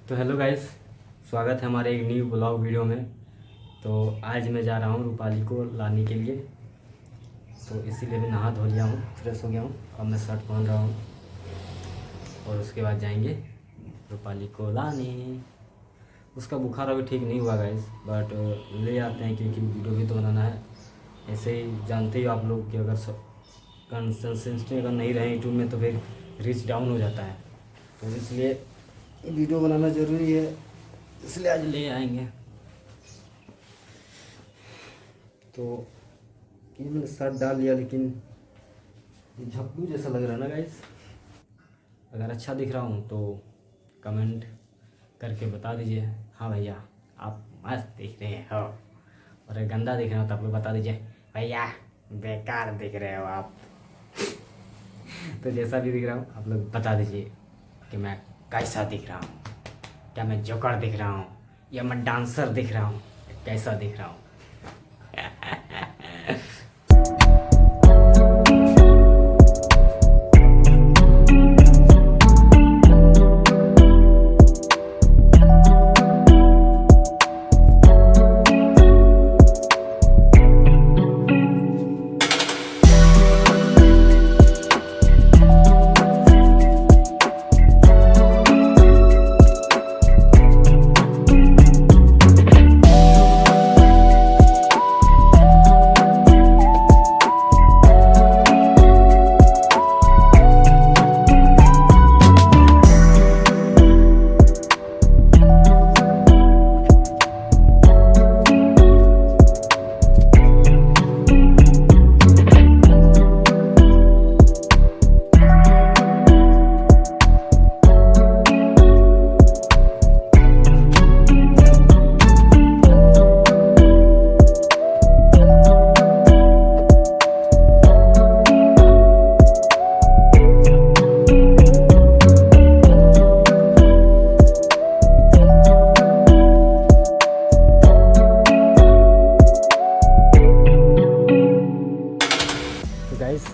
तो hello guys, स्वागत है हमारे एक न्यू ब्लॉग वीडियो में। तो आज मैं जा रहा हूँ रूपाली को लाने के लिए। तो इसीलिए मैं नहा धो लिया हूँ, फ्रेश हो गया हूँ। अब मैं शर्ट पहन रहा हूँ और उसके बाद जाएंगे रूपाली को लाने। उसका बुखार अभी ठीक नहीं हुआ गाइस, बट ले आते हैं क्योंकि वीडियो भी तो बनाना है। ऐसे ही जानते ही आप लोग कि अगर कंसिस्टेंसी अगर नहीं रहे यूट्यूब में तो फिर रीच डाउन हो जाता है। तो इसलिए वीडियो बनाना ज़रूरी है, इसलिए आज ले आएंगे। तो ये मैंने शर्ट डाल लिया, लेकिन ये झप्पू जैसा लग रहा है ना गाइस। अगर अच्छा दिख रहा हूँ तो कमेंट करके बता दीजिए, हाँ भैया आप मस्त दिख रहे हो। और अगर गंदा दिख रहे हो तो आप लोग बता दीजिए, भैया बेकार दिख रहे हो आप। तो जैसा भी दिख रहा हूँ आप लोग बता दीजिए कि मैं कैसा दिख रहा हूँ। क्या मैं जोकर दिख रहा हूँ या मैं डांसर दिख रहा हूँ, कैसा दिख रहा हूँ।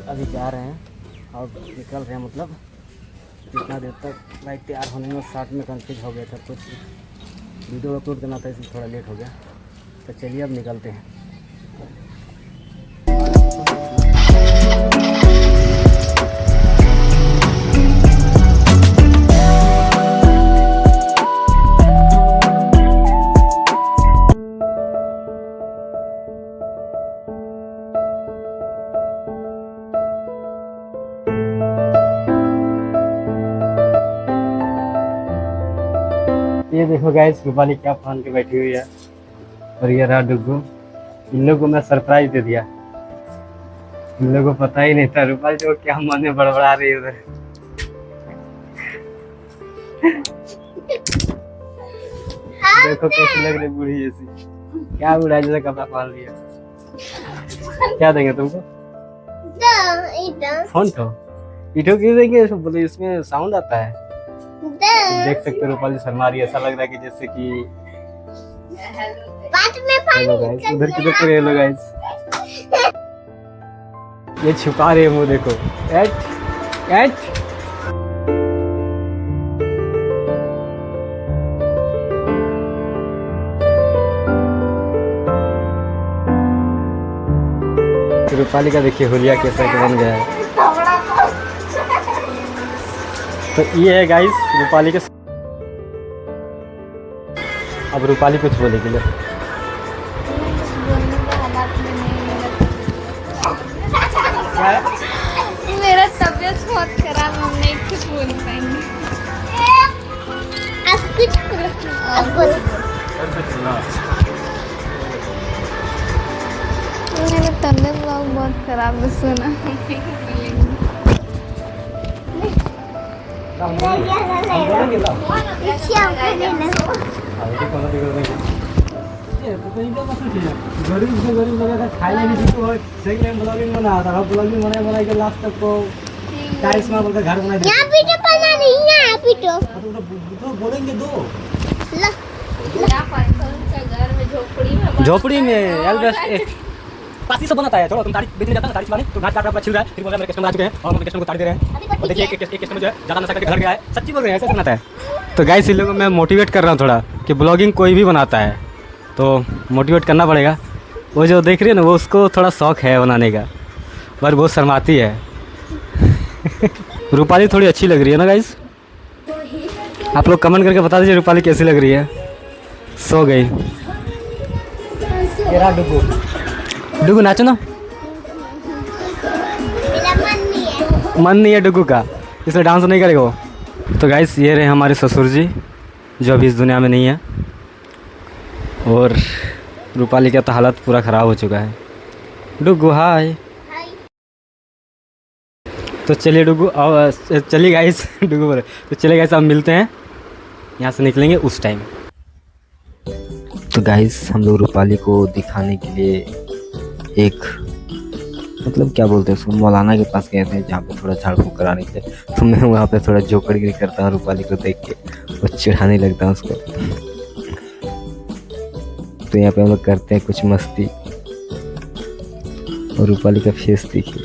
अभी जा रहे हैं और निकल रहे हैं, मतलब कितना देर तक बाइक तैयार होने में शॉर्ट में कंफ्यूज हो गया था, कुछ वीडियो अपलोड करना था इसलिए थोड़ा लेट हो गया। तो चलिए अब निकलते हैं। ये देखो गाइस, रूपाली क्या पहन के बैठी हुई है और ये रहा डुग्गू। इन लोगों को मैं सरप्राइज दे दिया, इन लोगों को पता ही नहीं था। रूपाली तो क्या मन में बड़बड़ा रही है उधर। देखो कैसी लग रही बूढ़ी जैसी, क्या बूढ़ा जैसा कपड़ा पहन लिया। क्या देंगे तुमको? फोन तो इठो क्यों देंगे? बोले इसमें साउंड आता है। देख सकते हो रूपाली शर्मा रही है, ऐसा लग रहा है कि जैसे कि हेलो गाइस, उधर की तरफ हेलो गाइस। ये छुपा रहे मुंह, देखो एट एट। रूपाली का देखिए हुलिया कैसा बन गया है। तो ये है गाइस रूपाली के। अब रूपाली कुछ बोलेगी ले। मेरा तबीयत बहुत खराब है, मैं नहीं कुछ बोल पाएंगी। अब कुछ मेरा तबीयत बहुत खराब है, सुना गरीब से गरीब लोग खाए नहीं ब्लॉगिंग बना था, ब्लॉगिंग बना के लास्ट तक को टाइल्स मार्बल का घर बना दिया। तो बोलेंगे दो झोपड़ी में एल्वेस्ट पासी सब बनाता है। चलो तुम तारीफ बेचने जाता है, तारीफ माने तो घाट काट रहा छिल रहा है, फिर बोल रहा है मेरे कस्टमर आ चुके हैं और हम कस्टमर को तारीफ दे रहे हैं। और देखिए एक कस्टमर जो है ज्यादा नशा करके घर गया है, सच्ची बोल रहे हैं, ऐसे बनाता है। तो गाइस इन लोगों को मैं मोटिवेट कर रहा हूँ थोड़ा कि ब्लॉगिंग कोई भी बनाता है तो मोटिवेट करना पड़ेगा। वो जो देख रही है ना वो उसको थोड़ा शौक है बनाने का, पर बहुत शर्माती है। रूपाली थोड़ी अच्छी लग रही है ना गाइस? आप लोग कमेंट करके बता दीजिए रूपाली कैसी लग रही है। सो गई। डुगू डुगू नाचो ना। मन नहीं है डुगू का, इसलिए डांस नहीं करेगा वो। तो गाइस ये रहे हमारे ससुर जी जो अभी इस दुनिया में नहीं है, और रूपाली का तो हालत पूरा ख़राब हो चुका है। डुगू हाय। तो चलिए डुगू चलिए गाइस डुगू बोले तो चलिए गाइस अब मिलते हैं, यहाँ से निकलेंगे उस टाइम। तो गाइस हम लोग रूपाली को दिखाने के लिए एक मतलब क्या बोलते हैं उसको मौलाना के पास गए थे जहाँ पे थोड़ा झाड़ फूँक कराने के लिए। तो मैं वहाँ पे थोड़ा जोकड़गिरी करता हूँ रूपाली को देख के, वो चिढ़ाने लगता हूँ उसको। तो यहाँ पे हम लोग करते हैं कुछ मस्ती, और रूपाली का फेस देखिए,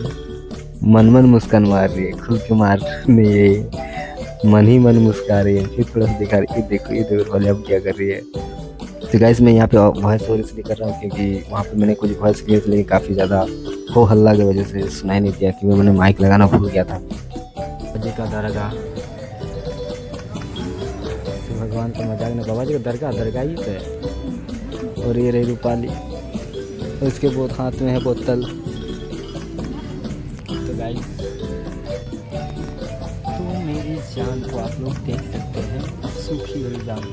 मन मुस्कान मार रही है, खुल के मार नहीं है, मन ही मन मुस्का रही है। फिर थोड़ा सा दिखा रही है, देखो ये देखो रूपाली अब क्या कर रही है। तो गाइस मैं यहाँ पे वॉइस ओवर इसलिए कर रहा हूँ क्योंकि वहाँ पे मैंने कुछ वॉइस किया लेकिन काफ़ी ज़्यादा हो हल्ला की वजह से सुनाई नहीं दिया, क्योंकि मैंने माइक लगाना भूल गया था। बाबा जी का दरगाह, भगवान का मजाक नहीं, बाबा जी का दरगाह ही तो है। और ये रही रूपाली, और इसके बहुत हाथ में है बोतल। तो गाइस तो मेरी जान को आप लोग देख सकते हैं, सूखी हुई जान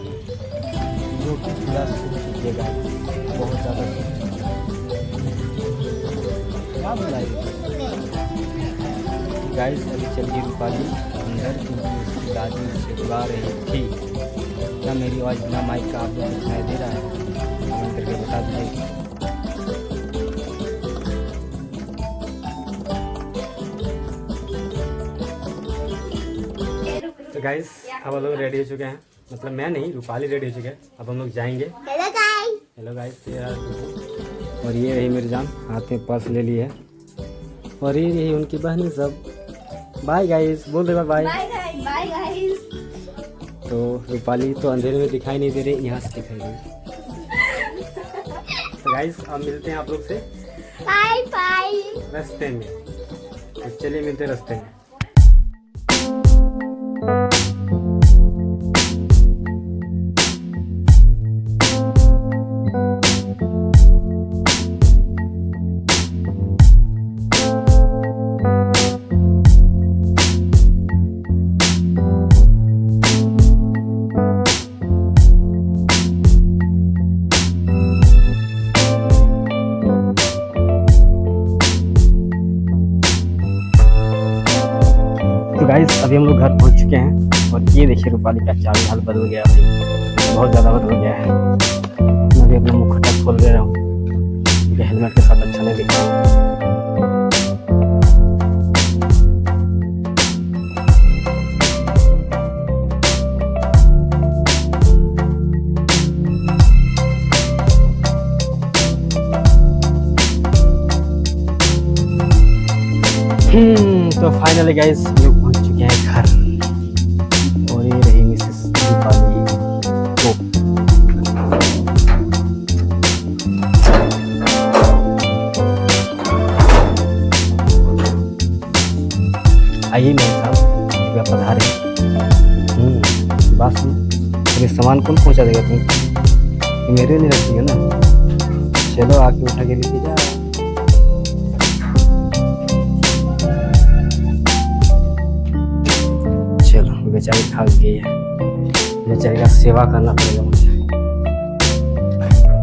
जो कि पूरा सूख चुकी है गाइस, बहुत ज़्यादा सूख चुकी है। क्या बुलाइए गाइस। अभी चलिए रूपाली अंदर, क्योंकि उसकी दादी उसे बुला रही थी। क्या मेरी आवाज़ बिना माइक का आप लोग को सुनाई दे रहा है? कमेंट करके बता दीजिए। तो गाइस अब हम लोग रेडी हो चुके हैं, मतलब मैं नहीं रूपाली रेडी हो चुके हैं। अब हम लोग जाएंगे। Hello guys. और ये रही मेरी जान, हाथ में पर्स ले ली है, और ये रही उनकी बहनी सब। बाय गाइस बोल दे बाय बाय गाइस। तो रूपाली तो अंधेरे में दिखाई नहीं दे रही, यहाँ से दिखाई दे रही। तो गाइस अब मिलते हैं आप लोग से बाय बाय रास्ते में। तो चलिए मिलते हैं रास्ते में। तो गाइस अभी हम लोग घर पहुंच चुके हैं, और ये देखिए रूपाली का चाल हाल बदल गया, अभी बहुत ज़्यादा बदल गया है। मैं अभी अपना मुखटा खोल ले रहा हूँ क्योंकि हेलमेट के साथ अच्छा नहीं दिख रहा। तो फाइनली गाइस लोग पहुंच चुके हैं घर, और ये रही मिसेस रूपाली को। आइए मेरे साथ पधारे। बस ये सामान कौन पहुंचा देगा तुम? मेरे नहीं रखती है ना। चलो आके उठा के लेके जा। बेचारी थक गई है, बेचारी का सेवा करना पड़ेगा मुझे।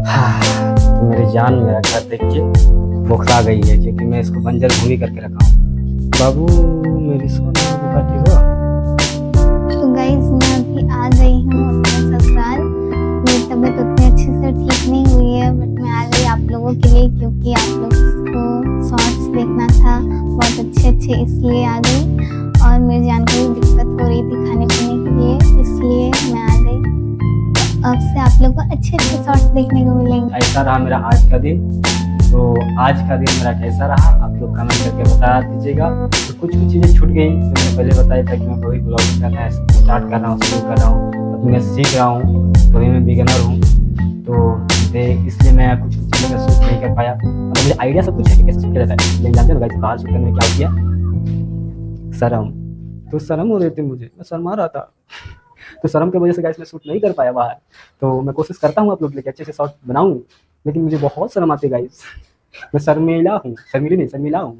हाँ तो मेरी जान मेरा घर देख के बुखला गई है, क्योंकि मैं इसको बंजर भूमि करके रखा हूँ। बाबू मेरी सोना बुखाती हो। तो गाइस मैं अभी आ गई हूँ अपने ससुराल। मेरी तबीयत उतनी अच्छे से ठीक नहीं हुई है, बट मैं आ गई आप लोगों के लिए, क्योंकि आप लोग को शॉर्ट्स देखना था बहुत अच्छे, इसलिए आ गई। और मेरी जान को भी दिक्कत हो रही थी खाने पीने के लिए, इसलिए मैं आ गई। तो अब से आप लोग को अच्छे शॉर्ट्स देखने को मिलेंगे। ऐसा रहा मेरा आज का दिन। तो आज का दिन मेरा कैसा रहा आप लोग कमेंट करके बता दीजिएगा। तो कुछ चीज़ें छूट गई जो मैंने पहले बताया था कि मैं वही ब्लॉगिंग करना है, स्टार्ट कर रहा हूँ, शुरू कर रहा हूँ। क्योंकि मैं सीख रहा हूँ, तो मैं बिगिनर हूँ, तो इसलिए मैं कुछ चीज़ों में शूट नहीं कर पाया। मतलब मुझे आइडिया सब कुछ है कि कैसे शूट किया जाता है, लेकिन जानते हो गाइस बाहर शूट करने में क्या किया, शर्म। तो शर्म हो रही थी मुझे, मैं शर्मा रहा था तो शर्म की वजह से गाइस मैं शूट नहीं कर पाया बाहर। तो मैं कोशिश करता हूँ आप लोग के लिए अच्छे से शॉट बनाऊँ, लेकिन मुझे बहुत शर्म आती है गाइस। मैं शर्मीला हूँ, शर्मीली नहीं शर्मीला हूँ।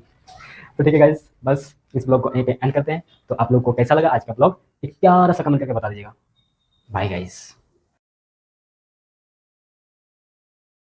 तो ठीक है गाइस, बस इस ब्लॉग को यहीं पे एंड करते हैं। तो आप लोग को कैसा लगा आज का ब्लॉग एक प्यारा सा कमेंट करके बता दीजिएगा। Bye guys.